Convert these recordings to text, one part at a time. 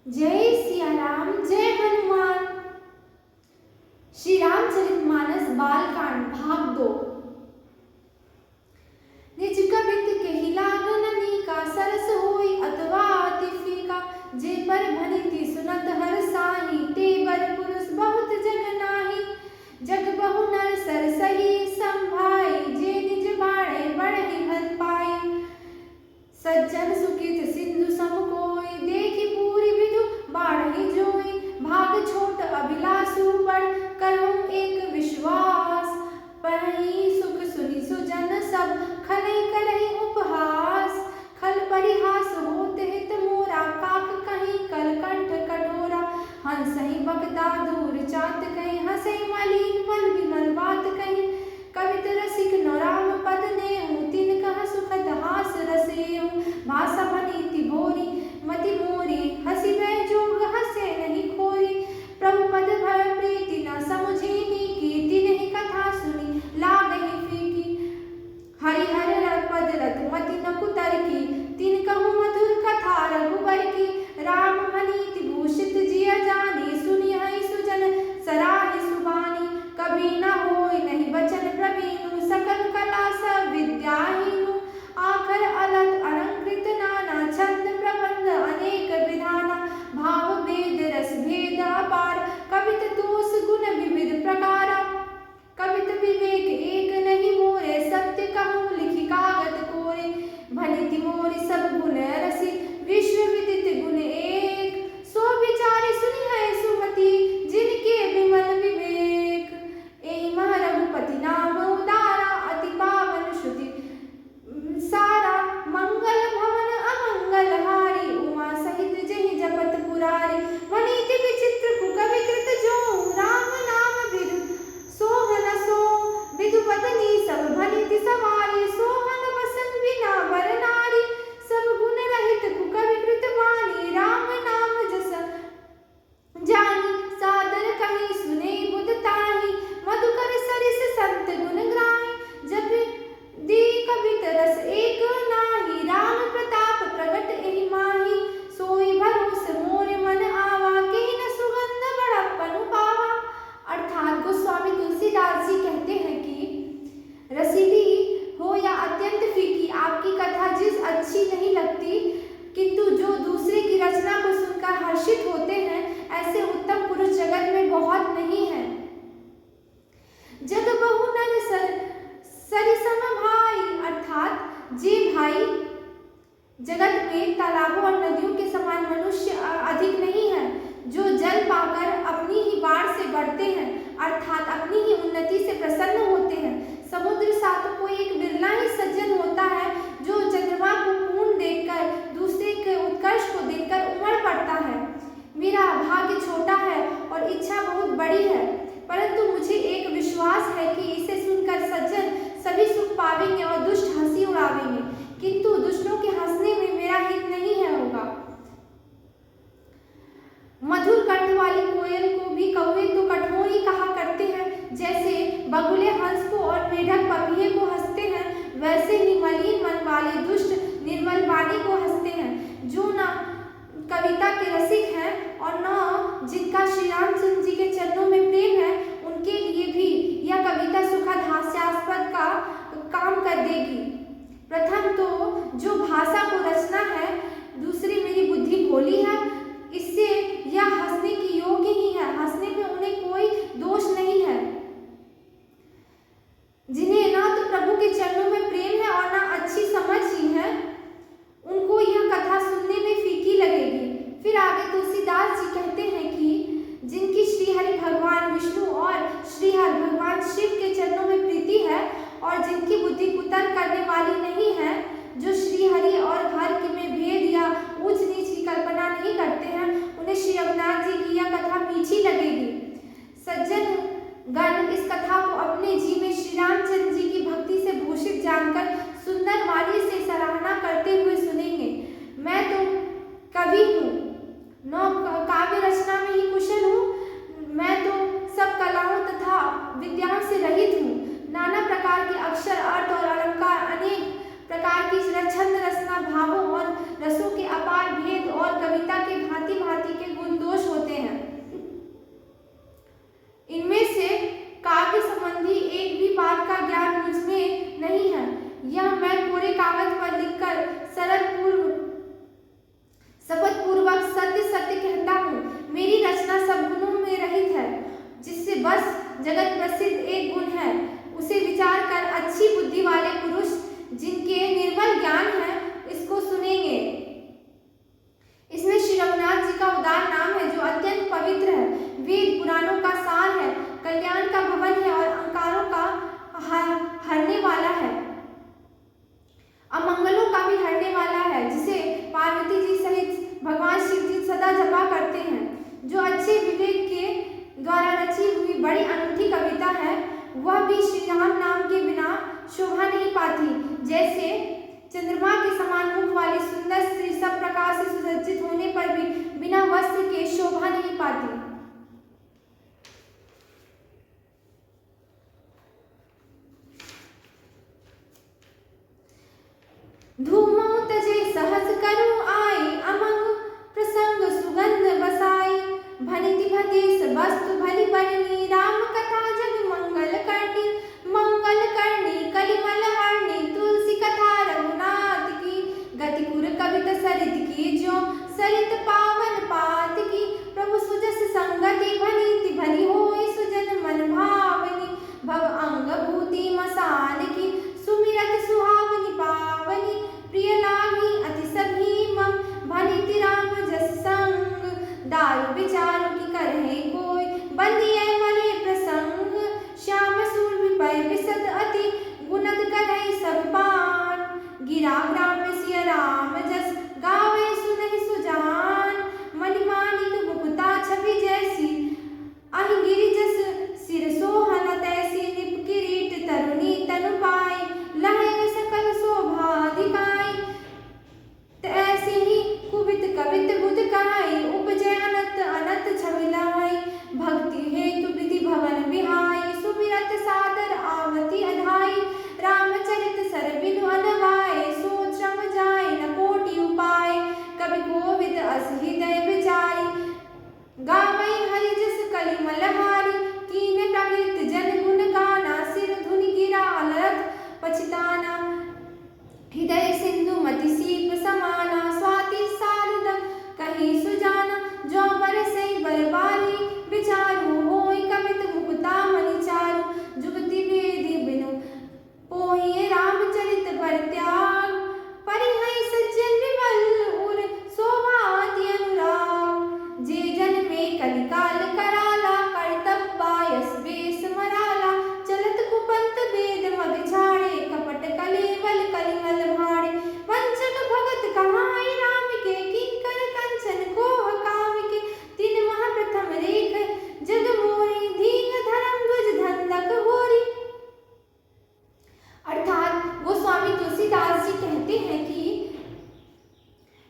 जय सिया राम जय हनुमान। श्री रामचरितमानस बालकांड भाग 2। निज कबित कहि लागन अनेका सरस होई अथवा अति फीका। जे पर भनिति सुनत हर साही ते बर पुरुष बहुत जन नाही। जग बहु नर सर सही संभाई जे निज बाणे बढ़हि भल पाई। सज्जन सुकृत सिंधु सम कोई देखि पूरी विधु बाढ़हि जोई। भाग छोट अभिलाषु बड़ करहु एक विश्वास। पढ़हि सुख सुनि सुजन सब खले करहि उपहास। खल परिहास होत हित मोरा काक कहीं कलकंठ कठोरा। हंसहि बगदा दूर चात कहीं हंसहि मलिन मन विमल बात कहीं। कवित रसिक नराम पद नेहु तिन कह सुखद हास रसेहु। भाषा भनीति भोरी मति मोरी हंसी वै जोग हंसे नहीं खोरी। प्रभु पद भय प्रीति न समुझेनी की तिन्हि कथा सुनी लागहि फीकी। हरिहर पद रत मति न कुतरकी तिन कहु मधुर कथा रघुबर की। राम भनीति भूषित जिय जानी सुनि हई सुजन सराहि सुबानी। कभी न होय नहीं बचन प्रवीणु सकल कला सब विद्याहीनु। आखर अलत अलंकृत नाना छंद प्रबंध अनेक विधाना। भाव भेद रस भेद अपार कवित दोष गुण विविध प्रकारा। कवित विवेक एक नहीं मोरे सत्य कहूँ लिखि कागत कोरे। भनिति मोरि सब गुण रसि विश्व विदित गुण एक। सो विचारे सुनि है सुमति जिनके विमल विवेक। एहि मह रघुपति नाम उदारा अति पावन श्रुति सारा। मंगल भवन अमंगल हारी उमा सहित जहि जपत पुरारी। वनीति विचित्र कुकवि कृत जो राम नाम विदु सोहन सो। विदु पत्नी सब भनिति सवारी सोहन बसन बिना बर नारी। सब गुण रहित कुकवि कृत वाणी राम नाम जस जानी। सादर कहि सुने बुध ताहि मधुकर सरिस संत गुण ग्राही। जब दी कवित रस एक नाही राम प्रताप प्रगट एहि माही। सोई भरोस मोर मन आवा केहि न सुगंध बड़प्पन पावा। अर्थात गोस्वामी तुलसीदास जी कहते हैं कि रसीली हो या अत्यंत फीकी आपकी कथा जिस अच्छी नहीं लगती किंतु जो दूसरे की रचना को सुनकर हर्षित होते हैं ऐसे उत्तम पुरुष जगत में बहुत नहीं है। जग बहु नर सरिसम भाई अर्थात जे भाई जगत में तालाबों और नदियों के समान मनुष्य अधिक नहीं है। जो जल पाकर अपनी ही बाढ़ से बढ़ते हैं अर्थात अपनी ही उन्नति से प्रसन्न होते हैं। समुद्र सात को एक बिरला ही सज्जन होता है जो चंद्रमा को पूर्ण देखकर दूसरे के उत्कर्ष को देखकर उमड़ पड़ता है। मेरा भाग्य छोटा है और इच्छा बहुत बड़ी है परंतु मुझे एक विश्वास है कि इसे सुनकर सज्जन सभी सुख पावेंगे और दुष्ट हंसी उड़ावेंगे किंतु दुष्टों के हंसने में मेरा हित नहीं है होगा। मधुर कंठ वाली कोयल को भी कौवे तो कठोर ही कहा करते हैं। जैसे बगुले हंस को और मेढक पपीहे को हंसते हैं वैसे ही मलिन मन वाले दुष्ट निर्मल वाणी को हंसते हैं। जो न कविता के रसिक हैं और न जिनका श्री रामचंद्र जी के चरणों में प्रेम है उनके लिए भी यह कविता सुखद हास्यास्पद का काम कर देगी। प्रथम तो जो भाषा को रचना है दूसरी मेरी बुद्धि भोली है इससे यह हंसने की योग्य ही है। हंसने में उन्हें कोई दोष नहीं है। जिन्हें ना तो प्रभु के चरणों में प्रेम है और ना अच्छी समझ ही है उनको यह कथा सुनने में फीकी लगेगी। फिर आगे तुलसीदास जी कहते हैं कि जिनकी श्री हरि भगवान विष्णु और श्री हरि भगवान शिव के चरणों में प्रीति है और जिनकी बुद्धि कुतर्क करने वाली नहीं है जो श्री हरि और हर में भेद या ऊंच नीच की कल्पना नहीं करते हैं उन्हें श्री रघुनाथ जी की यह कथा मीठी लगेगी। सज्जन गण इस कथा को अपने जी में श्री रामचंद्र जी की भक्ति से भूषित जानकर सुंदर वाणी से सराहना करते हुए सुनेंगे। मैं तो कवि हूँ नौ काव्य रचना में ही कुशल हूँ। मैं तो सब कलाओं तथा विद्याओं से रहित हूँ। नाना प्रकार के अक्षर अर्थ और अलंकार अनेक प्रकार की छंद रचना भावों और रसों के अपार भेद और कविता के भांति भांति के वेद पुराणों का सार है, कल्याण का भवन है और अंकारों का हरने वाला है, अमंगलों का भी हरने वाला है, जिसे पार्वती जी सहित भगवान शिव जी सदा जपा करते हैं। जो अच्छे विवेक के द्वारा रची हुई बड़ी अनूठी कविता है, वह भी श्री राम नाम के बिना शोभा नहीं पाती। जैसे चंद्रमा के समान मुख वाली सुंदर स्त्री सब प्रकार से सुसज्जित होने पर भी बिना वस्त्र के शोभा नहीं पाती। धूमौ तजे सहज करु आई, अमंग प्रसंग सुगंध बसाई। भनिति भदेश वस्तु भली बरनी, राम कथा जग मंगल करनी। मंगल करनी कलिमल हरनी, तुलसी कथा रघुनाथ की। गति कुर कवित सरित की, जो सरित पावन पात की। प्रभु सुजस संगति भनीति भली होई, सुजन मन भावनी। भव अंग भूति मसान की, सुमिरत सुहावनी पावनी। प्रिय लागी अति सभी मम, भनिति राम जस संग। दारु विचार की करहे कोई, बंदिए मरे प्रसंग। श्याम सूर विपय विशद अति, गुणत करहि सब पान। गिरा ग्राम सिय राम जस, गावे सुनहि सुजान। मणिमाणिक मुकुता छवि जैसी, अहि गिरि जस सिर सोहन तैसी। निप किरीट तरुणी तनु पाई, लहै सकल शोभा दिखाई। तैसे ही कुबित कवित बुध कहाई, उपजय अनंत अनंत छवि लाई। भक्ति हेतु विधि भवन बिहाई, सुमिरत सादर आवती अधाई। रामचरित सर बिनु अनवाए, सोच श्रम जाय न कोटि उपाय। कवि कोविद अस हृदय विचारी, गावै हरि जस कलिमल हारी। कीन प्रकृत जन गुण गाना, सिर धुनि गिरा अलरथ पछताना। हृदय सिंधु मति सीप समाना, स्वाति सारद कहीं सुजाना। जो बरसै बरबारी, विचारू होई कवित मुकुता मणि चारु। जुगति वेदी बिनु पोहिए, रामचरित बर त्याग। परिहै सज्जन विमल उर, शोभा अति अनुराग। जे जन में कलिकाल कराला, करतब बायस वेश मराला। चलत कुपंत वेद मग छाड़े, कपट कलेवल कलिमल भाड़े। वंचक भगत कहाई राम के, किंकर कंचन कोह काम के। तीन महा प्रथम रेख जग मोरी, धींग धर्म ध्वज धंधक होरी। अर्थात वो स्वामी तुलसीदास जी कहते हैं कि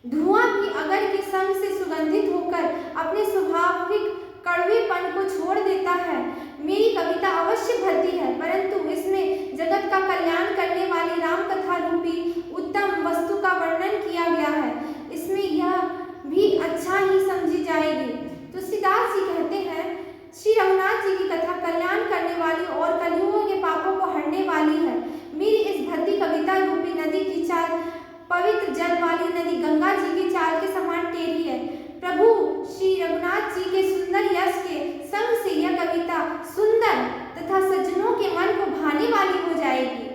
धुआं भी अगर के संग से सुगंधित होकर अपने स्वाभाविक कड़वेपन को छोड़ देता है। मेरी कविता अवश्य भरती है, परंतु इसमें जगत का कल्याण करने वाली राम कथा रूपी उत्तम वस्तु का वर्णन किया गया है। इसमें यह भी अच्छा ही समझी जाएगी। तुलसीदास जी कहते हैं, श्री रघुनाथ जी की कथा कल्याण करने वाली और कलियुग के पापों को हरने वाली है। मेरी इस भक्ति कविता रूपी नदी की चाल पवित्र जल वाली नदी गंगा जी की चाल के समान टेढ़ी है। प्रभु श्री रघुनाथ जी के सुंदर यश के संग से यह कविता सुंदर तथा सज्जनों के मन को भाने वाली हो जाएगी।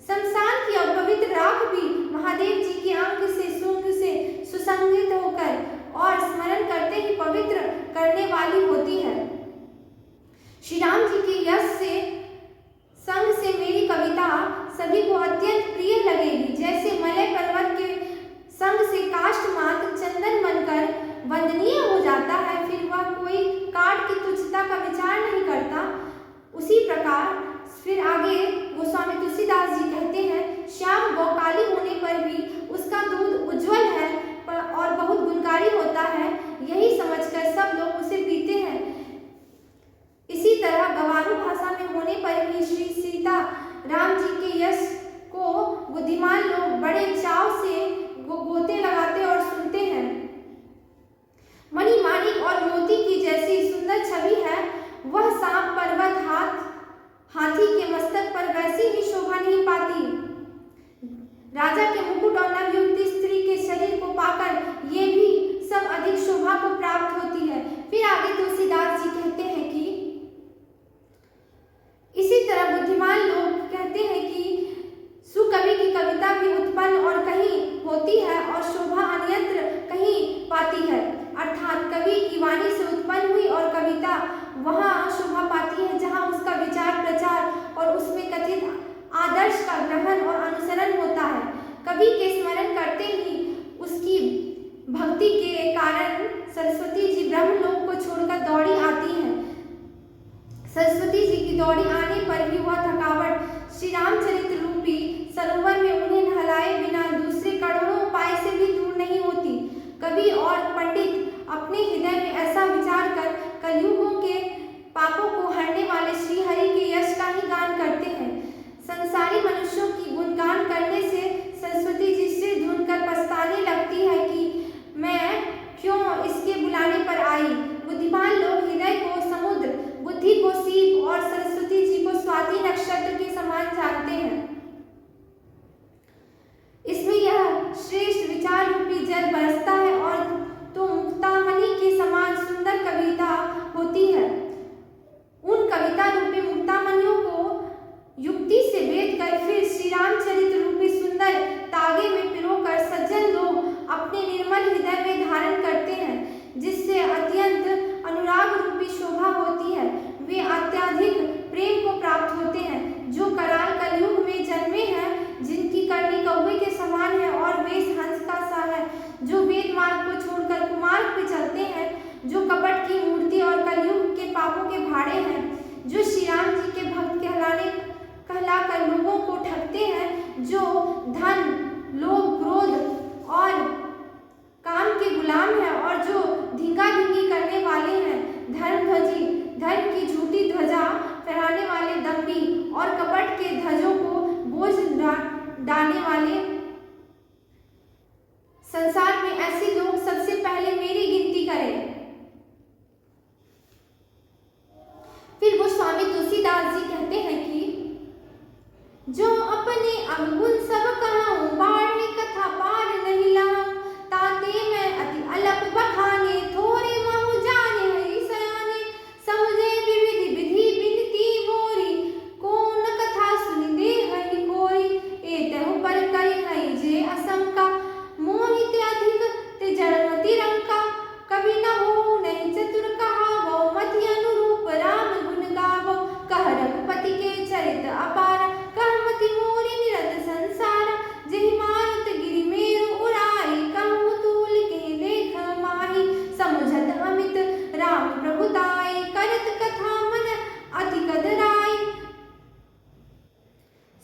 शमशान की अपवित्र राख भी महादेव जी के अंग से सुंग से सुसंगित होकर और स्मरण करते ही पवित्र करने वाली होती है। श्री राम जी के यश से संग से मेरी कविता सभी को अत्यंत प्रिय लगेगी। जैसे मलय पर्वत के संग से काष्ठ मात्र चंदन बनकर वंदनीय हो जाता है, फिर वह कोई काट की तुच्छता का विचार नहीं करता, उसी प्रकार फिर आगे गोस्वामी तुलसीदास जी कहते हैं, श्याम गौकाली होने पर भी उसका दूध उज्जवल है और बहुत गुणकारी होता है, यही समझकर सब लोग उसे पीते हैं। इसी तरह गवारू भाषा में होने पर भी श्री सीता राम जी के यश को बुद्धिमान लोग बड़े चाव से गोते लगाते और सुनते हैं। मणि माणिक और मोती की जैसी सुंदर छवि है, वह सांप पर्वत हाथी के मस्तक पर वैसी ही शोभा नहीं पाती। राजा के मुकुट और नवयुवती स्त्री के शरीर को पाकर ये भी सब अधिक शोभा को प्राप्त होती है। फिर आगे तुलसीदास जी कहते हैं कि इसी तरह बुद्धिमान लोग कहते हैं कि सुकवि की कविता भी उत्पन्न और कहीं होती है और शोभा अन्यत्र कहीं पाती है। अर्थात कवि की वाणी से उत्पन्न हुई और कविता वहाँ शोभा पाती है जहाँ उसका विचार प्रचार और उसमें कथित आदर्श का ग्रहण और अनुसरण होता है। कवि के स्मरण करते ही उसकी भक्ति के कारण सरस्वती जी ब्रह्मलोक को छोड़कर दौड़ी आती हैं। सरस्वती जी की दौड़ी आने पर भी वह थकावट श्री रामचरित रूपी सरोवर में उन्हें नहलाए बिना दूसरे करोड़ों उपाय से भी दूर नहीं होती। कवि और पंडित अपने हृदय में ऐसा विचार कर कलयुगों के पापों को हरने वाले श्री हरि के यश का ही गान करते हैं। संसारी मनुष्यों की गुणगान करने से सरस्वती जी सिर धुनकर पछताने लगती है कि मैं क्यों इसके बुलाने पर आई। बुद्धिमान लोग हृदय को समुद्र, बुद्धि को सीप और सरस्वती जी को स्वाति नक्षत्र के समान जानते हैं। इसमें यह श्रेष्ठ विचार रूपी जल बरसता है और तो मुक्तामणि के समान सुंदर कविता होती है। उन कविता रूपी मुक्तामणियों को युक्ति से भेद कर फिर श्री रामचरित रूपी सुंदर तागे में पिरोकर सज्जन लोग अपने निर्मल हृदय में धारण करते हैं, जिससे अत्यंत अनुराग रूपी शोभा होती है। वे अत्यधिक प्रेम को प्राप्त होते हैं जो कराल कलयुग में जन्मे हैं, जिनकी करनी कौवे के समान है और वेश हंस का सा है, जो वेद मार्ग को छोड़कर कुमार्ग पे चलते हैं, जो कपट की मूर्ति और कलयुग के पापों के भाड़े हैं, जो श्री राम जी के भक्त कहलाकर लोगों को ठगते हैं, जो धन लोभ क्रोध और काम के गुलाम हैं और जो धींगा धींगी करने वाले हैं, धर्म की झूठी ध्वजा फहराने वाले दम्भी और कपट के ध्वजों को बोझ डालने वाले। संसार में ऐसे लोग सबसे पहले मेरी गिनती करें। फिर गोस्वामी तुलसीदास जी कहते हैं कि जो अपने अवगुण सब कहूँ बाढ़े कथा पार नहीं लाऊं, ताते मैं अति अलप बखाने थोड़े महु जाने हरि सयाने, समझे विविधि विधि बिनती मोरी, कौन कथा सुनि दे हरि कोरी, एतहु पर करि हरि जे असंका, मोहित अधिक ते जड़मति रंका, कवि न हो नहीं चतुर कहावो, मति अनुरूप राम गुण गावो, कह रघुपति के चरित अपार, कहमति मोरी निरत संसार, जेहि मारुत गिरि मेरु उराई, कहूँ तूल के लेख माही, समुझत अमित राम प्रभुताई, करत कथा मन अति कदराई,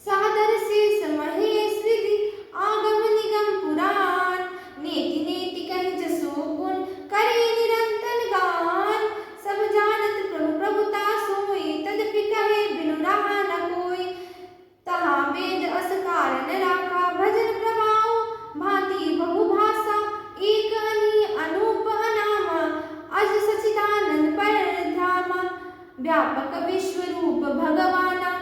सादर शेष महेश विधि आगम निगम पुराण, नेति नेति कहि जसो गुण करे निरंतर गान, सब जानत प्रभु प्रभुता सोई, तदपि कहे बिनु रहा न कोई, तहा वेद अस कारण राखा, भजन प्रभाव भांति बहुभाषा, एक अनी अनूप अनामा, अज सच्चिदानंद परधामा, व्यापक विश्व रूप भगवाना,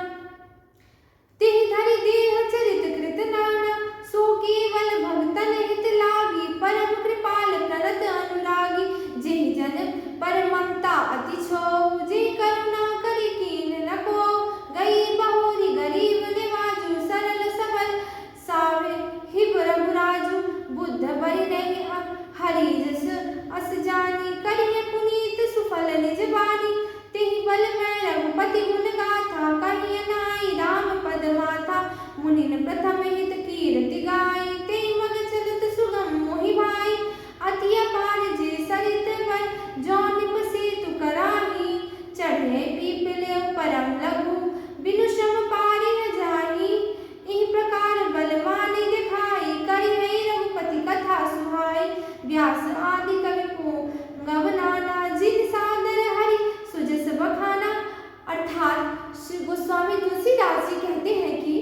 तिहि धरि देह चरित कृत नाना, सो केवल भक्तन हित लागी, परम कृपाल प्रणत अनुरागी, जेहि जन पर ममता अति छो, जे करुणा करि कीन न को, गई बहोरी गरीब निवाजु, सरल सबल सावे हिब रघुराजु, बुद्ध बरि नहीं हरि जस अस जानी, करिए पुनीत सुफल निज बानी, तेहि बल मैं रघुपति गुण गाथा, कहिए नाई राम पद माथा, मुनिन प्रथम हित कीर्ति गाई, तेहि मग चलत सुगम मोहि भाई, अति अपार जे सरित बर, जो निप सेतु कराही, चढ़े पीपले परम लघु, बिनु श्रम पारि न जाही, इहि प्रकार बलवानी दिखाई, करि है रघुपति कथा सुहाई, व्यास आदि कवि पुंगव नाना, जिन सादर हरि सुजस बखाना। अर्थात श्री गोस्वामी तुलसीदास जी कहते हैं कि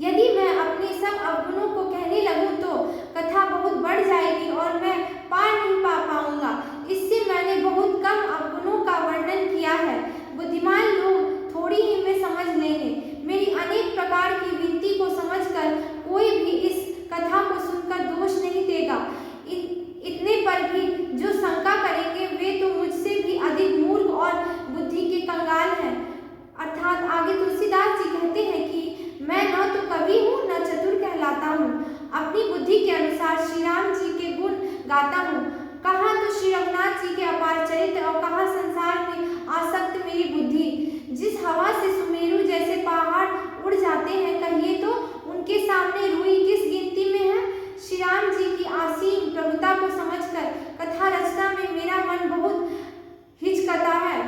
यदि मैं अपने सब अवगुणों को कहने लगूं तो कथा बहुत बढ़ जाएगी और मैं पार नहीं पा पाऊंगा। इससे मैंने बहुत कम अवगुणों का वर्णन किया है। बुद्धिमान लोग थोड़ी ही में समझ लेंगे। मेरी अनेक प्रकार की विनती को समझकर कोई भी इस कथा को सुनकर दोष नहीं देगा। इतने पर भी जो शंका करेंगे वे तो मुझसे भी अधिक मूर्ख और बुद्धि के कंगाल हैं। अर्थात आगे तुलसीदास जी कहते हैं कि मैं न तो कवि हूँ न चतुर कहलाता हूँ, अपनी बुद्धि के अनुसार श्री राम जी के गुण गाता हूँ। कहा तो श्री रघुनाथ जी के अपार चरित्र और कहा संसार में आसक्त मेरी बुद्धि। जिस हवा से सुमेरु जैसे पहाड़ उड़ जाते हैं, कहिए तो उनके सामने रूई किस गिनती में है। श्री राम जी की असीम प्रभुता को समझकर कथा रचना में मेरा मन बहुत हिचकता है।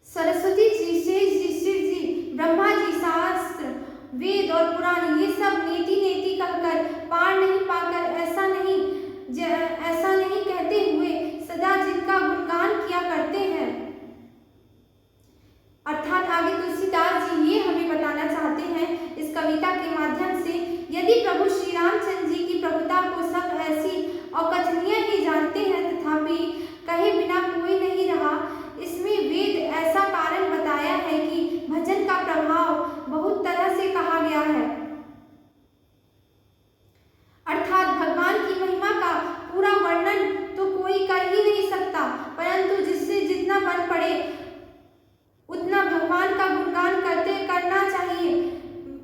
सरस्वती जी, शेष जी, शिव जी, ब्रह्मा जी, शास्त्र, वेद और पुराण, ये सब नेति नेति कहकर पार नहीं पाकर ऐसा नहीं कहते हुए सदा जिनका गुणगान किया करते हैं। अर्थात आगे तुलसीदास जी ये हमें बताना चाहते हैं इस कविता के माध्यम से, यदि प्रभु श्री रामचंद्र जी की प्रभुता को सब ऐसी अकथनीय ही जानते हैं, तथापि कहे बिना कोई नहीं रहा। इसमें वेद ऐसा कारण बताया है कि भजन का प्रभाव बहुत तरह से कहा गया है, अर्थात भगवान की महिमा का पूरा वर्णन तो कोई कर ही नहीं सकता, परंतु जिससे जितना बन पड़े उतना भगवान का गुणगान करना चाहिए,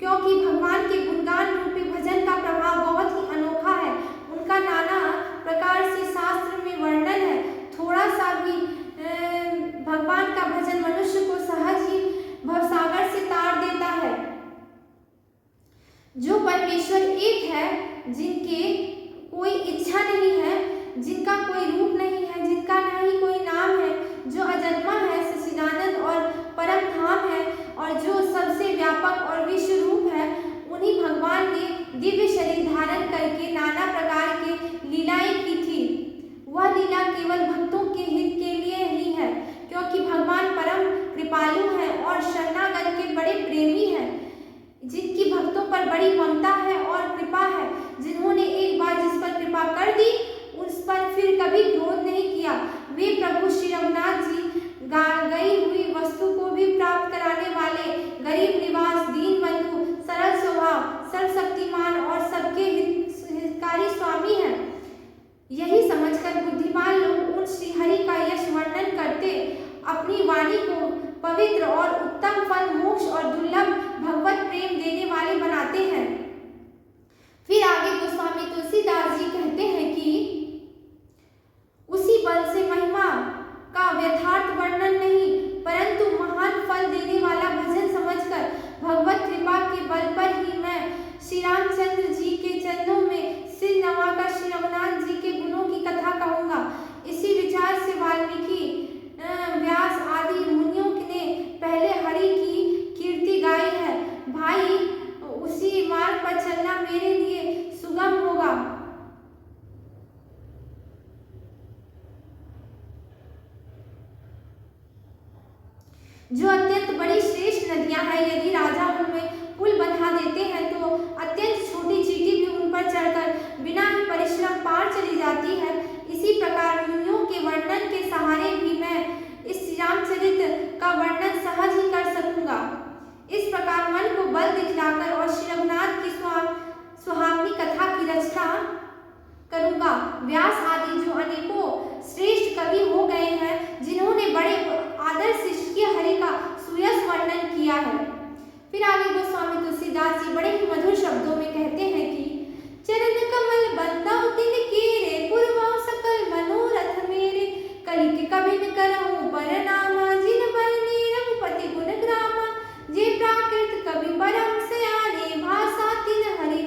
क्योंकि भगवान के गुणगान रूपी भजन का प्रभाव बहुत ही अनोखा है। उनका नाना प्रकार से शास्त्र में वर्णन है। थोड़ा सा भी भगवान का भजन मनुष्य को सहज ही भवसागर से तार देता है। जो परमेश्वर एक है, जिनके कोई इच्छा नहीं है, जिनका कोई रूप नहीं है, जिनका न ही कोई नाम है, जो अजन्मा है, सच्चिदानंद और परम धाम है, और जो सबसे व्यापक और विश्व रूप है, उन्हीं भगवान ने दिव्य शरीर धारण करके नाना प्रकार के लीलाएं की थी। वह लीला केवल भक्तों के हित के लिए ही है, क्योंकि भगवान परम कृपालु है और शरणागत के बड़े प्रेमी हैं, जिनकी भक्तों पर बड़ी ममता है और कृपा है। जिन्होंने एक बार जिस पर कृपा कर दी, उस पर फिर कभी क्रोध नहीं किया। वे प्रभु श्री रघुनाथ जी गई हुई वस्तु को भी प्राप्त कराने वाले, गरीब निवास, दीन बंधु, सरल स्वभाव, सर्वशक्तिमान और सबके हितकारी स्वामी हैं। यही समझकर बुद्धिमान लोग उन श्री हरि का यश वर्णन करते अपनी वाणी को पवित्र और उत्तम फल, मोक्ष और दुर्लभ भगवत प्रेम देने वाले बनाते हैं। फिर आगे गोस्वामी तुलसीदास जी कहते हैं कि उसी बल से महिमा का यथार्थ वर्णन नहीं, परंतु महान फल देने वाला भजन समझकर भगवत कृपा के बल पर ही मैं श्री रामचंद्र जी के चरणों में सिर नवाकर श्री रघुनाथ जी के गुणों की कथा कहूँगा। इसी विचार से वाल्मीकि, व्यास आदि मुनियों ने पहले हरि की कीर्ति गाई है। भाई, उसी मार्ग पर चलना मेरे लिए सुगम होगा। जो अत्यंत बड़ी श्रेष्ठ नदियां हैं, यदि राजा उनमें पुल बना देते हैं तो अत्यंत छोटी चींटी भी उन पर चढ़कर बिना ही परिश्रम पार चली जाती है। इसी प्रकार मुनियों के वर्णन के सहारे भी मैं इस रामचरित का वर्णन सहज ही कर सकूंगा। इस प्रकार मन को बल दिखलाकर और श्री रघुनाथ की सुहावनी कथा की रचना करूंगा। व्यास आदि जो अनेकों श्रेष्ठ कवि हो गए हैं, जिन्होंने बड़े आदर से श्री हरि का सुयश वर्णन किया है। फिर आगे गोस्वामी तुलसीदास जी बड़े ही मधुर शब्दों में कहते हैं कि चरण कमल बंदाउ दिन केरे, पूर्वाउ सकल मनोरथ मेरे, कलिक कबिन करहूं परनामा, जिन बरनी रघुपति गुण ग्रामा, जे प्राकृत कवि परम सयाने, भाषा तिन हरि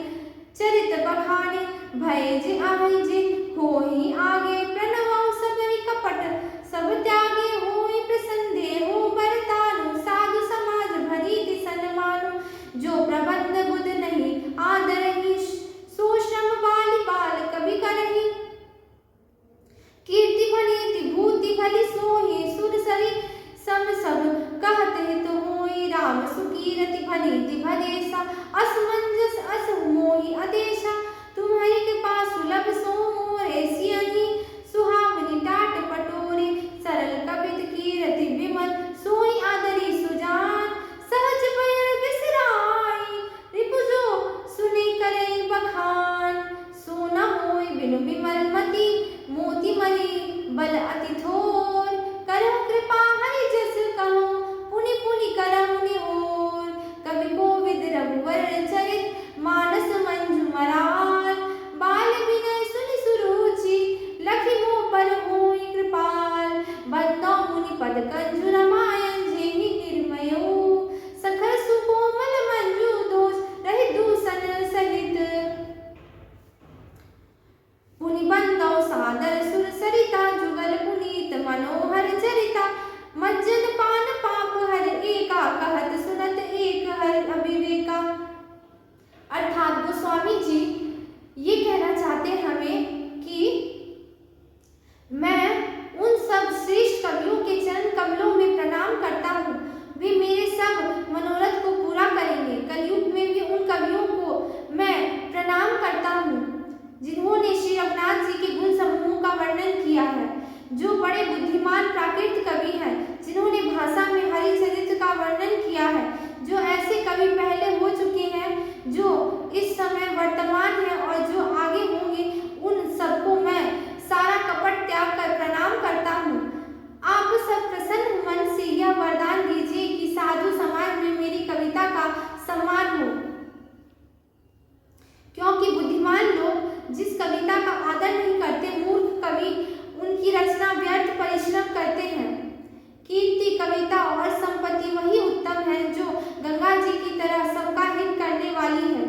चरित बखाने, भय जे आहि जे होहि आगे, प्रणवउ सबहि कपट सब त्यागे, होहि प्रसन्न हो बरतानु, साधु समाज भरी सन्मानु, जो प्रबंध बुध नहीं आदरहि, सो श्रम बाली बाल कवि करहि, कीर्ति भनीति भूति भली सोहि, सुर सरि सम सब कहत हित होई, राम सुकीरति भनीति भदेसा, असमंजस अस मोहि अदेशा, तुम्हारी कृपा सुलभ सो मोरे, सियहि सुहावनी टाट पटोरे, सरल कपित कीरति विमल, सोई आदरी सुजान, सहज भय बिसराई, रिपुजो सुनि करे बखान, सो न होई बिनु विमल मति, मोती मरी बल अति थोर, करहु कृपा हरि जस कहूँ, पुनि पुनि करहु निहोर, कवि कोविद रघुवर चरित, मानस मंजु मरार, बाल विनय सुनि सुरुचि, लखि मोह पर मनोहर चरिता, मज्जन पान पाप हर एका, कहत सुनत एक हर अविवेका। अर्थात गोस्वामी जी ये कहना चाहते हैं हमें कि मैं उन सब श्रेष्ठ कवियों के चरण कमलों में प्रणाम करता हूँ, वे मेरे सब मनोरथ को पूरा करेंगे। कलयुग में भी उन कवियों को मैं प्रणाम करता हूँ जिन्होंने श्री रघुनाथ जी के गुण समूहों का वर्णन किया है, जो बड़े बुद्धिमान प्राकृत कवि हैं, जिन्होंने भाषा में हरिचरित्र का वर्णन किया है, जो ऐसे कवि पहले हो चुके हैं, जो इस समय वर्तमान है और जो आगे होंगे, उन सबको मैं सारा कपट त्याग कर प्रणाम करता हूँ। आप सब प्रसन्न मन से यह वरदान दीजिए कि साधु समाज में मेरी कविता का सम्मान हो, क्योंकि बुद्धिमान लोग जिस कविता का आदर नहीं करते, मूर्ख कवि उनकी रचना व्यर्थ परिश्रम करते हैं। कीर्ति, कविता और संपत्ति वही उत्तम है जो गंगा जी की तरह सबका हित करने वाली है।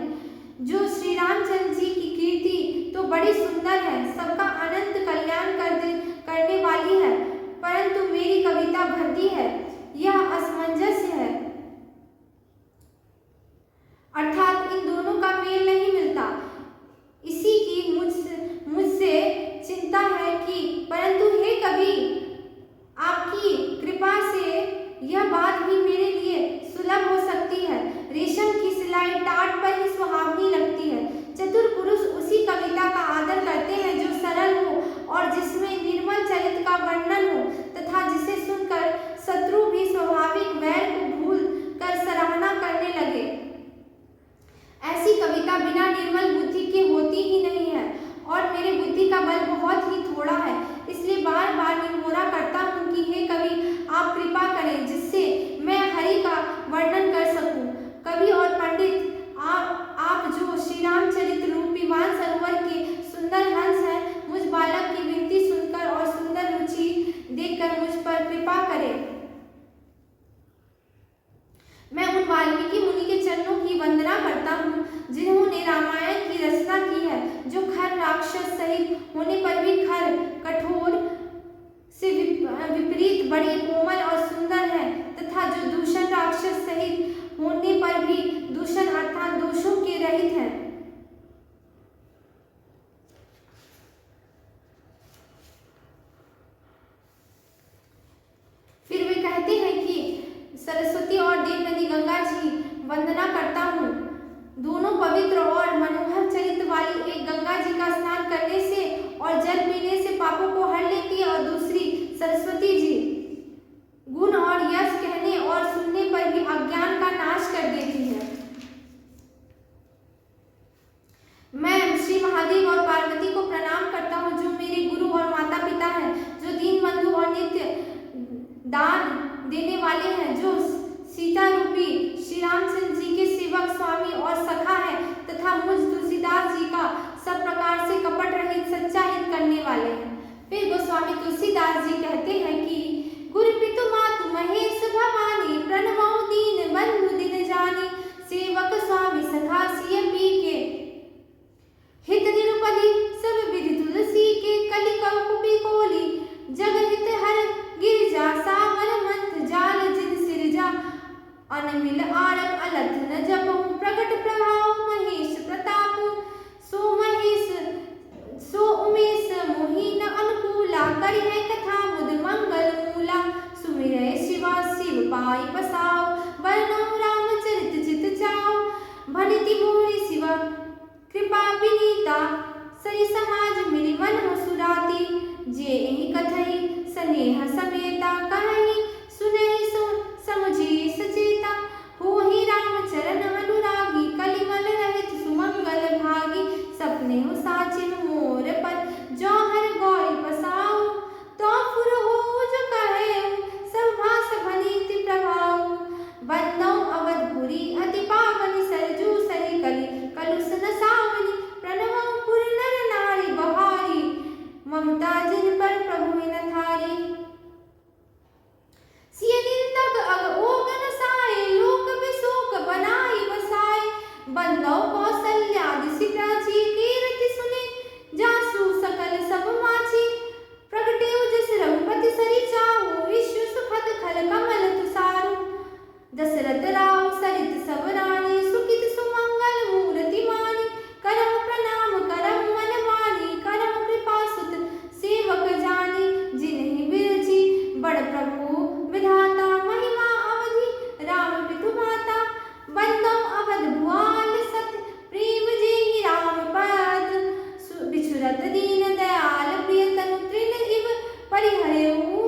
जो श्री रामचंद्र जी की कीर्ति तो बड़ी सुंदर है, सबका अनंत कल्याण करने वाली है, परंतु मेरी कविता भद्दी है, यह असमंजस है। अर्थात इन दोनों का मेल नहीं मिलता। इसी की मुझसे चिंता है कि परंतु हे कवि, आपकी कृपा से यह बात भी मेरे लिए सुलभ हो सकती है। रेशम की सिलाई टाट पर ही सुहावनी लगती है। चतुर पुरुष उसी कविता का आदर करते हैं जो सरल हो और जिसमें निर्मल चरित्र का वर्णन हो, तथा जिसे सुनकर शत्रु भी स्वाभाविक वैर को भूल कर सराहना करने लगे। ऐसी कविता बिना निर्मल बुद्धि के होती ही नहीं है, और मेरे बुद्धि का बल बहुत ही थोड़ा है, इसलिए बार बार निहोरा करता हूँ कि हे कवि, आप कृपा करें जिससे मैं हरि का वर्णन कर सकूं। कवि और पंडित, आप जो श्री रामचरित्र रूपी मानसरोवर के सुंदर हंस हैं, मुझ बालक की विनती सुनकर और सुंदर रुचि देखकर मुझ पर कृपा करें। मैं उन वाल्मीकि मुनि के चरणों की वंदना करता हूँ जिन्होंने रामायण की रचना की है, जो खर राक्षस सहित होने पर भी खर कठोर से विपरीत बड़े कोमल और सुंदर है, तथा जो दूषण राक्षस सहित होने पर भी दूषण अर्थात दोषों के रहित है। फिर वे कहते हैं कि सरस्वती और देव नदी गंगा जी वंदना करता हूँ। दोनों पवित्र और मनोहर चरित्र वाली, एक गंगा जी का स्नान करने से और जल पीने से पापों को हर लेती है, और दूसरी सरस्वती जी गुण और यश कहने और सुनने पर भी अज्ञान का नाश कर देती है। मैं श्री महादेव और पार्वती को प्रणाम करता हूँ, जो मेरे गुरु और माता पिता हैं, जो दीन बंधु और नित्य दान देने वाले हैं, जो सीता रूपी श्री रामचंद्र जी के सेवक, स्वामी और सखा है, तथा मुझ तुलसीदास जी का सब प्रकार से कपट रहित सच्चा हित करने वाले हैं। फिर गोस्वामी तुलसीदास जी कहते हैं कि गुरु पितु मातु महेश भवानी, प्रणमो दीन बंधु दिन जानी, सेवक स्वामी सखा सिय पी के, हित निरुपधि सब विधि तुलसी के, कलि कौकुपी कोली जग हित हर गिरजा, सावर मंथ जाल जिन सिरजा, अनमिल आरक अलथ न जपहु, प्रकट प्रभाव महेश प्रतापु, सो उमेश मोहिन अनुकूला, करि है कथा मुद मंगल मूला, सुमिरै शिवा शिव पाई बसाओ, वर्णो रामचरित चित जाओ, भनिति मोहि शिवा कृपा विनीता, सरि समाज मिलि मन सुराती, जे एहि कथई स्नेह समेता, कहि सुनहि समझी सचेता, होहि राम चरण अनुरागी, कलिमल रहित सुमंगल भागी, सपने हो साचिन मोर पर, जो हर गौरी बसाओ, तो फुर हो जो कहे सब भास भनीति प्रभाव, बंदौ अवधपुरी अति पावनी, सरजू सरी कलि कलुष न सावनी, प्रणवं पुर नर नारी बहारी, ममता जिन पर प्रभु न थारी, सिय दिन तक अग ओगन साए, लोक विशोक बनाई बसाए, बंदौ कौशल्यादि सिकाची, कीर्ति सुने जासु सकल सब माची, प्रगटे जस रघुपति सरी सुरत दीन दयाल प्रिय तनु तृण इव परिहरेऊ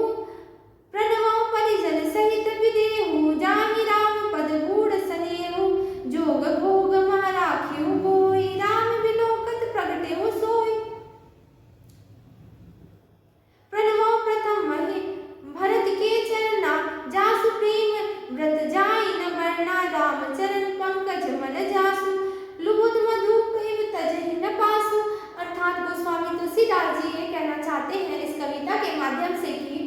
प्रणवौ परिजन सहित विदेहु जाहि राम पद गूढ़ सनेहु जोग भोग मह राख्यु कोई राम विलोकत प्रगटेउ सोई प्रणवौ प्रथम महि भरत के चरना जासु प्रेम व्रत जाई न वर्णा राम चरण पंकज मन जासु लुबुध मधुप इव तजहि न पासु। अर्थात गोस्वामी तुलसीदास जी ये कहना चाहते हैं इस कविता के माध्यम से कि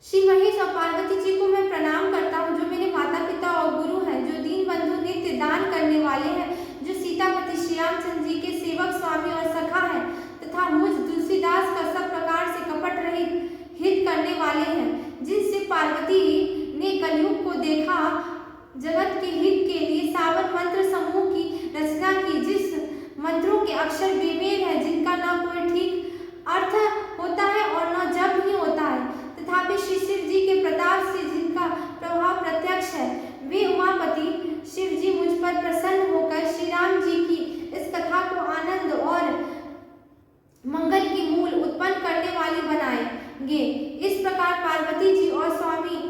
श्री महेश और पार्वती जी को मैं प्रणाम करता हूँ, जो मेरे माता पिता और गुरु हैं, जो दीन बंधु नित्य दान करने वाले हैं, जो सीतापति श्री रामचंद्र जी के सेवक स्वामी और सखा हैं, तथा मुझ तुलसीदास का सब प्रकार से कपट रहित हित करने वाले हैं, जिनसे पार्वती ने कलयुग को देखा, जगत के हित के लिए सावन मंत्र समूह की रचना की, जिस मंत्रों के अक्षर बेमेल है, जिनका न कोई ठीक अर्थ होता है और न जप ही होता है, तथापि श्री शिव जी के प्रताप से जिनका प्रभाव प्रत्यक्ष है, वे उमापति शिव जी मुझ पर प्रसन्न होकर श्री राम जी की इस कथा को आनंद और मंगल की मूल उत्पन्न करने वाली बनाएंगे। इस प्रकार पार्वती जी और स्वामी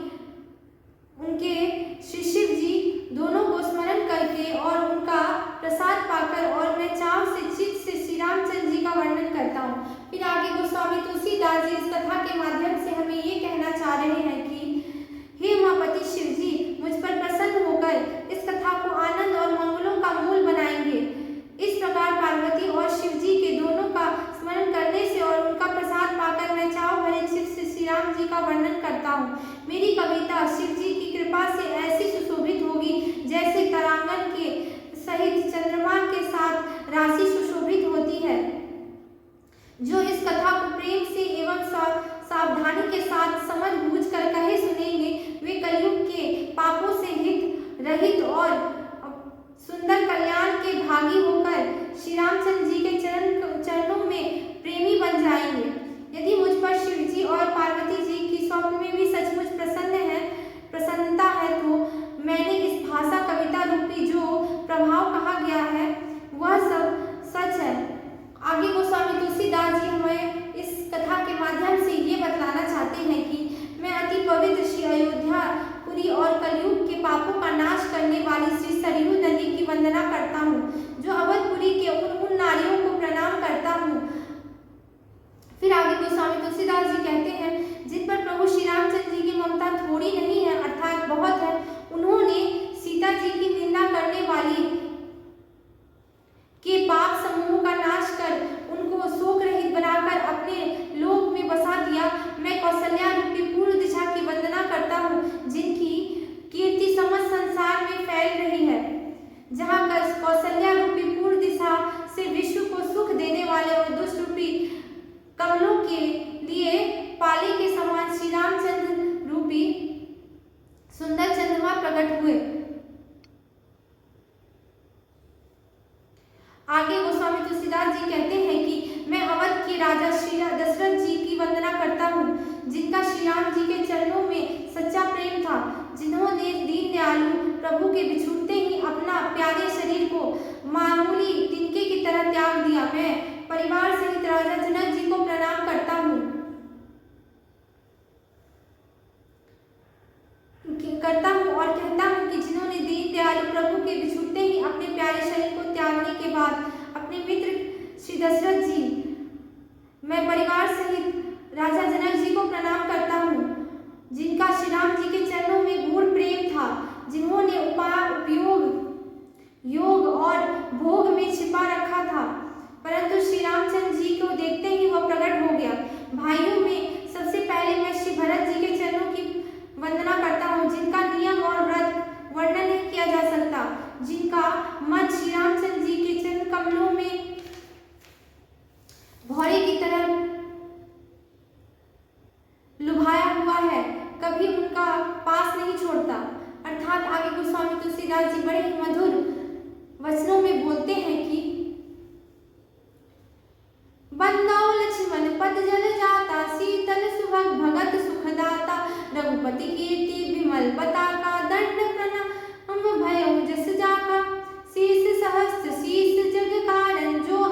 उनके श्री शिव जी दोनों को स्मरण करके और उनका प्रसाद पाकर और मैं चाव से चित्त से श्री रामचंद्र जी का वर्णन करता हूँ। फिर आगे गोस्वामी तुलसीदास जी इस कथा के माध्यम से हमें ये कहना चाह रहे हैं कि हे उमापति शिव जी मुझ पर प्रसन्न होकर इस कथा को आनंद और मंगलों का मूल बनाएंगे। इस प्रकार पार्वती और शिव जी के दोनों का स्मरण करने से और उनका प्रसाद पाकर मैं चाव भरे चित्त से श्री राम जी का वर्णन करता हूँ। मेरी कविता शिव जी की कृपा से ऐसी सुशोभित होगी जैसे तारांगण के सहित चंद्रमा के साथ राशि सुशोभित होती है। जो इस कथा को प्रेम से एवं सावधानी के साथ समझ बूझ कर कहे सुनेंगे, वे कलयुग के पापों से हित रहित और सुंदर कल्याण के भागी होकर श्री रामचंद्र जी के चरणों में प्रेमी बन जाएंगे। यदि मुझ पर शिव जी और पार्वती जी की स्वप्न में भी सचमुच प्रसन्नता है, तो मैंने इस भाषा कविता रूपी जो प्रभाव कहा गया है वह सब सच है। आगे गोस्वामी तुलसीदास जी हमें इस कथा के माध्यम से ये बतलाना चाहते हैं कि मैं अति पवित्र श्री अयोध्यापुरी और कलयुग के पापों का नाश करने वाली श्री सरयू नदी की वंदना करता हूँ, जो अवधपुरी के उन नारियों को प्रणाम करता हूँ। फिर आगे गोस्वामी तुलसीदास जी कहते हैं जिन पर प्रभु श्री रामचंद्र जी की ममता थोड़ी नहीं है अर्थात बहुत है, उन्होंने सीता जी की निंदा करने वाली के पाप समूह का नाश कर उनको शोक रहित बनाकर अपने लोक में बसा दिया। मैं कौशल्या रूपी पूर्व दिशा की वंदना करता हूँ, जिनकी कीर्ति समस्त संसार में फैल रही है। जहाँ कौशल्या रूपी पूर्व दिशा से विश्व को सुख देने वाले और दुष्ट रूपी कमलों के लिए पाली के समान श्री रामचंद्र रूपी सुंदर चंद्रमा प्रकट हुए। आगे गोस्वामी तुलसीदास जी कहते हैं कि मैं अवध के राजा श्री दशरथ जी की वंदना करता हूँ, जिनका श्री राम जी के चरणों में सच्चा प्रेम था, जिन्होंने दीन दयालु प्रभु के बिछुड़ते ही अपना प्यारे शरीर को मामूली तिनके की तरह त्याग दिया। मैं परिवार सहित राजा जनक जी को प्रणाम करता हूँ और कहता हूँ कि जिन्होंने दीन दयालु प्रभु के बिछुड़ते ही अपने प्यारे शरीर को त्यागने के बाद अपने मित्र श्री दशरथ जी, मैं परिवार सहित राजा जनक जी को प्रणाम करता हूँ, जिनका श्री राम जी के चरणों में गूढ़ प्रेम था, जिन्होंने योग और भोग में छिपा रखा था, परंतु श्री रामचंद्र जी को देखते ही वह प्रकट हो गया। भाइयों में सबसे पहले मैं श्री भरत जी के चरणों की वंदना करता हूँ, जिनका नियम और व्रत वर्णन नहीं किया जा सकता, जिनका मन श्री रामचंद्र जी के चरण कमलों में भौरे की तरह लुभाया हुआ है, कभी उनका पास नहीं छोड़ता। अर्थात आगे गोस्वामी तुलसीदास जी बड़े ही मधुर वचनों में बोलते हैं कि बंदाओ लक्ष्मण पद जल जाता, शीतल सुभग भगत सुखदाता, रघुपति कीर्ति विमल पताका, दंड प्रणाम भयउ जस जाका, शीस सहस्त्र शीस जग कारण, जो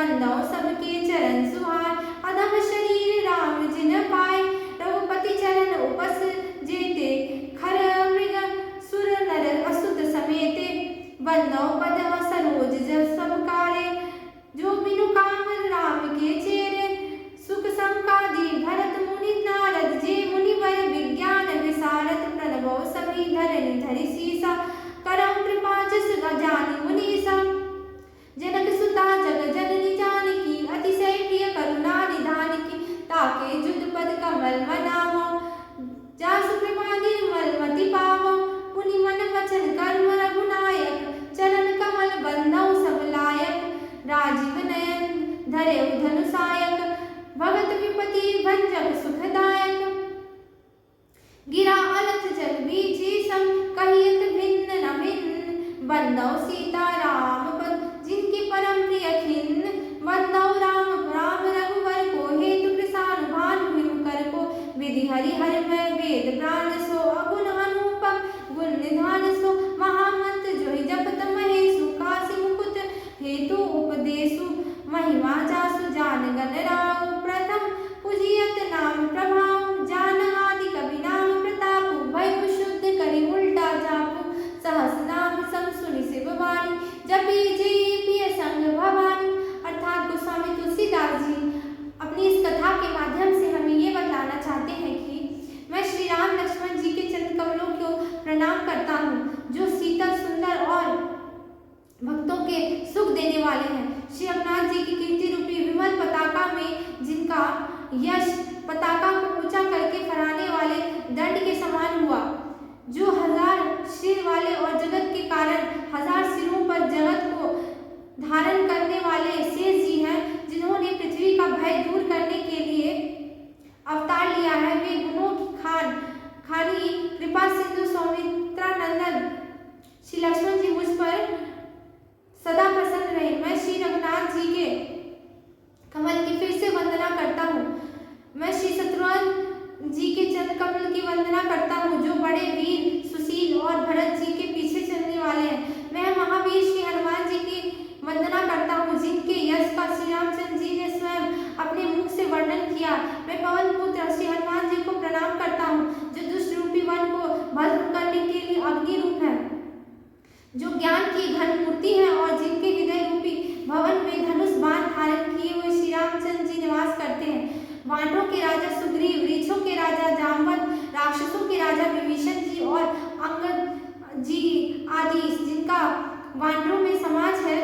बंदौ सबके चरण सुहाय। अधम शरीर राम जिन पाए, रघुपति चरण उपस जेते। खर मृग सुर नर असुत समेते, बंदौ पद सरोज जस सब कारे। जो बिनु काम राम के चेरे, सुख संकादि भरत मुनि नारद। जे मुनिवर विज्ञान विशारद, प्रणवौ सभी धरनि धरि सीसा। करौ कृपा जस जानि मुनीसा, जनक सुता जग जननी जानकी। अतिशय प्रिय करुणा निधान की, ताके जुग पद कमल मनावो। जासु कृपा निर्मल मति पावो, पुनि मन वचन कर्म रघुनायक। चरण कमल बंधौ सब लायक, राजीव नयन धरेउ धनुषायक। भगत विपति भंजक सुखदायक, गिरा अलथ जग बीचि सम। कहियत भिन्न न भिन्न, बंदौ सीता राम पद जिनकी परम प्रिय खिन्न। बंदौ राम राम रघुवर को, हेतु कृसानु भानु बिनु कर को। विधि हरि हर में वेद प्राण सो, अगुण अनुपम गुण निधान सो। महामंत्र जोहि जपत महेशु, काशी मुकुट हेतु उपदेशु। महिमा जासु जान गण राउ, प्रथम पूजियत नाम प्रभाव। जान आदि कवि नाम प्रतापु, भयउ शुद्ध करि उल्टा जापु। सहस नाम सम सुनि शिव वाणी, जपि जे पिय संग भवानी। अर्थात गोस्वामी तुलसीदास जी अपनी इस कथा के माध्यम से हमें ये बताना चाहते हैं कि मैं श्री राम लक्ष्मण जी के चरण कमलों को प्रणाम करता हूँ, जो शीतल सुंदर और भक्तों के सुख देने वाले हैं। श्री रघुनाथ जी की कीर्ति रूपी विमल पताका में जिनका यश पताका को ऊंचा करके फहराने वाले दंड के समान हुआ। जो 1000 सिर वाले और जगत के कारण 1000 सिरों पर जगत को धारण करने वाले शेष जी हैं, जिन्होंने पृथ्वी का भय दूर करने के लिए अवतार लिया है। वे गुणों की खानी कृपा सिंधु सौमित्रा नंदन श्री लक्ष्मण जी मुझ पर सदा प्रसन्न रहे। मैं श्री रघुनाथ जी के कमल की फिर से वंदना करता हूँ। मैं श्री शत्रुघ्न जी के चरण कमल की वंदना करता हूँ, जो बड़े वीर सुशील और भरत जी के पीछे चलने वाले हैं। मैं महावीर श्री हनुमान जी की वंदना करता हूँ, जिनके यश का श्री रामचंद्र जी ने स्वयं अपने मुख से वर्णन किया। मैं पवन पुत्र श्री हनुमान जी को प्रणाम करता हूँ, जो दुष्ट रूपी वन को भस्म करने के लिए अग्नि रूप है, जो ज्ञान की घन मूर्ति है और जिनके हृदय रूपी भवन में धनुष बाण धारण किए हुए श्री रामचंद्र जी निवास करते हैं। वानरों के राजा सुग्रीव, वृक्षों के राजा जामवंत, राक्षसों के राजा विभीषण जी और अंगद जी आदि जिनका वानरों में समाज है,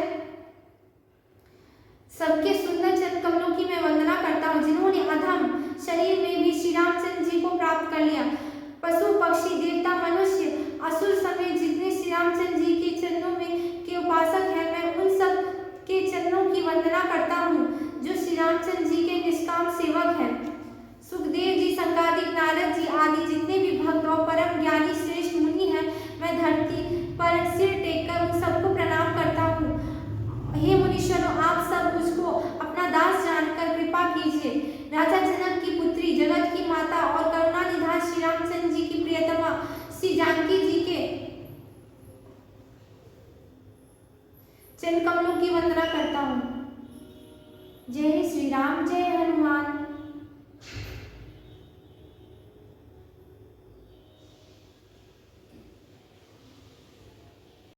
सबके सुंदर चरण कमलों की मैं वंदना करता हूँ, जिन्होंने अधम शरीर में भी श्री रामचंद्र जी को प्राप्त कर लिया। पशु पक्षी देवता मनुष्य असुर समेत जितने श्री रामचंद्र जी के चरणों में के उपासक हैं, मैं उन सब के चरणों की वंदना करता हूँ, जो श्री रामचंद्र जी के निष्काम सेवक हैं। सुखदेव जी, संगादिक, नारद जी आदि जितने भी भक्त और परम ज्ञानी श्रेष्ठ मुनि हैं, मैं धरती पर सिर टेक कर उन सबको प्रणाम करता हूँ। हे मुनीश्वरों, आप सब मुझको अपना दास जानकर कृपा कीजिए। राजा जनक की पुत्री, जगत की माता और करुणा निधान श्री रामचंद्र जी की प्रियतमा श्री जानकी जी के चरण कमलों की वंदना करता हूँ। जय श्री राम, जय हनुमान।